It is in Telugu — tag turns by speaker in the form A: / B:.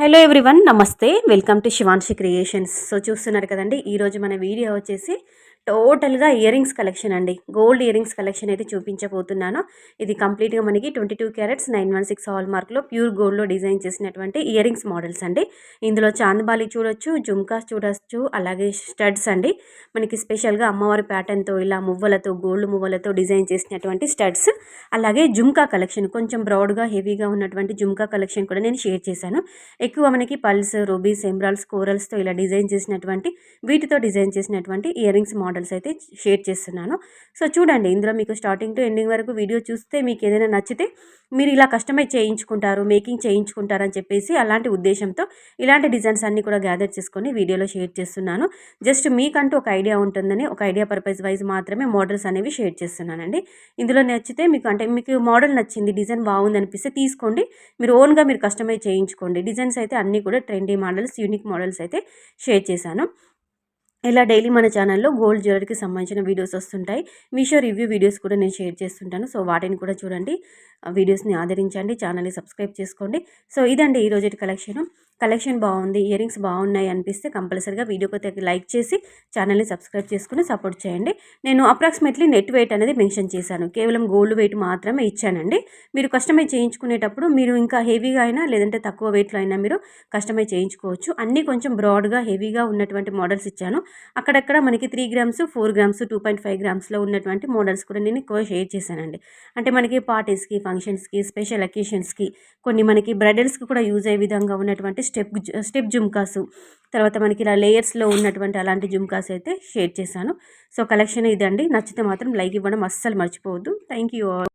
A: హలో ఎవ్రీవన్, నమస్తే. Welcome to Shivanshi creations. So చూస్తున్నారు కదండి, ఈరోజు మన వీడియో వచ్చేసి టోటల్గా ఇయర్ రింగ్స్ కలెక్షన్ అండి. గోల్డ్ ఇయర్ రింగ్స్ కలెక్షన్ అయితే చూపించబోతున్నాను. ఇది కంప్లీట్గా మనకి 22 క్యారెట్స్ 916 హాల్ మార్క్లో ప్యూర్ గోల్డ్లో డిజైన్ చేసినటువంటి ఇయర్ రింగ్స్ మోడల్స్ అండి. ఇందులో చాందబాలి చూడొచ్చు, జుమ్కాస్ చూడొచ్చు, అలాగే స్టడ్స్ అండి. మనకి స్పెషల్గా అమ్మవారి ప్యాటర్న్తో ఇలా మువ్వలతో, గోల్డ్ మువ్వలతో డిజైన్ చేసినటువంటి స్టడ్స్, అలాగే జుమ్కా కలెక్షన్ కొంచెం బ్రాడ్గా హెవీగా ఉన్నటువంటి జుమ్కా కలెక్షన్ కూడా నేను షేర్ చేశాను. ఎక్కువ మనకి పల్స్, రూబీస్, ఎమరాల్డ్స్, కోరల్స్తో ఇలా డిజైన్ చేసినటువంటి వీటితో డిజైన్ చేసినటువంటి ఇయర్ రింగ్స్ మోడల్స్ అయితే షేర్ చేస్తున్నాను. సో చూడండి, ఇందులో మీకు స్టార్టింగ్ టు ఎండింగ్ వరకు వీడియో చూస్తే మీకు ఏదైనా నచ్చితే మీరు ఇలా కస్టమైజ్ చేయించుకుంటారు, మేకింగ్ చేయించుకుంటారని చెప్పేసి అలాంటి ఉద్దేశంతో ఇలాంటి డిజైన్స్ అన్నీ కూడా గ్యాదర్ చేసుకొని వీడియోలో షేర్ చేస్తున్నాను. జస్ట్ మీకంటూ ఒక ఐడియా ఉంటుందని, ఒక ఐడియా పర్పస్ వైజ్ మాత్రమే మోడల్స్ అనేవి షేర్ చేస్తున్నానండి. ఇందులో నచ్చితే మీకు మోడల్ నచ్చింది, డిజైన్ బాగుంది అనిపిస్తే తీసుకోండి. మీరు ఓన్గా మీరు కస్టమైజ్ చేయించుకోండి. డిజైన్స్ అయితే అన్నీ కూడా ట్రెండీ మోడల్స్, యూనిక్ మోడల్స్ అయితే షేర్ చేశాను. ఇలా డైలీ మన ఛానల్లో గోల్డ్ జ్యువెలరీకి సంబంధించిన వీడియోస్ వస్తుంటాయి. మీషో రివ్యూ వీడియోస్ కూడా నేను షేర్ చేస్తుంటాను. సో వాటిని కూడా చూడండి, వీడియోస్ని ఆదరించండి, ఛానల్ని సబ్స్క్రైబ్ చేసుకోండి. సో ఇదండి ఈరోజు కలెక్షన్ బాగుంది, ఇయర్ రింగ్స్ బాగున్నాయి అనిపిస్తే కంపల్సరీగా వీడియోకి లైక్ చేసి ఛానల్ని సబ్స్క్రైబ్ చేసుకుని సపోర్ట్ చేయండి. నేను అప్రాక్సిమేట్లీ నెట్ వెయిట్ అనేది మెన్షన్ చేశాను, కేవలం గోల్డ్ వెయిట్ మాత్రమే ఇచ్చానండి. మీరు కస్టమైజ్ చేయించుకునేటప్పుడు మీరు ఇంకా హెవీగా అయినా లేదంటే తక్కువ వెయిట్లో అయినా మీరు కస్టమైజ్ చేయించుకోవచ్చు. అన్నీ కొంచెం బ్రాడ్గా హెవీగా ఉన్నటువంటి మోడల్స్ ఇచ్చాను. అక్కడక్కడ మనకి 3 గ్రామ్స్, 4 గ్రామ్స్, 2.5 గ్రామ్స్లో ఉన్నటువంటి మోడల్స్ కూడా నేను ఎక్కువ షేర్ చేశానండి. అంటే మనకి పార్టీస్కి, ఫంక్షన్స్కి, స్పెషల్ అకేషన్స్కి, కొన్ని మనకి బ్రైడల్స్కి కూడా యూజ్ అయ్యే విధంగా ఉన్నటువంటి స్టెప్ జుమ్కాసు, తర్వాత మనకి ఇలా లేయర్స్లో ఉన్నటువంటి అలాంటి జుమ్కాస్ అయితే షేర్ చేశాను. సో కలెక్షన్ ఇదండి. నచ్చితే మాత్రం లైక్ ఇవ్వడం అస్సలు మర్చిపోవద్దు. Thank you all.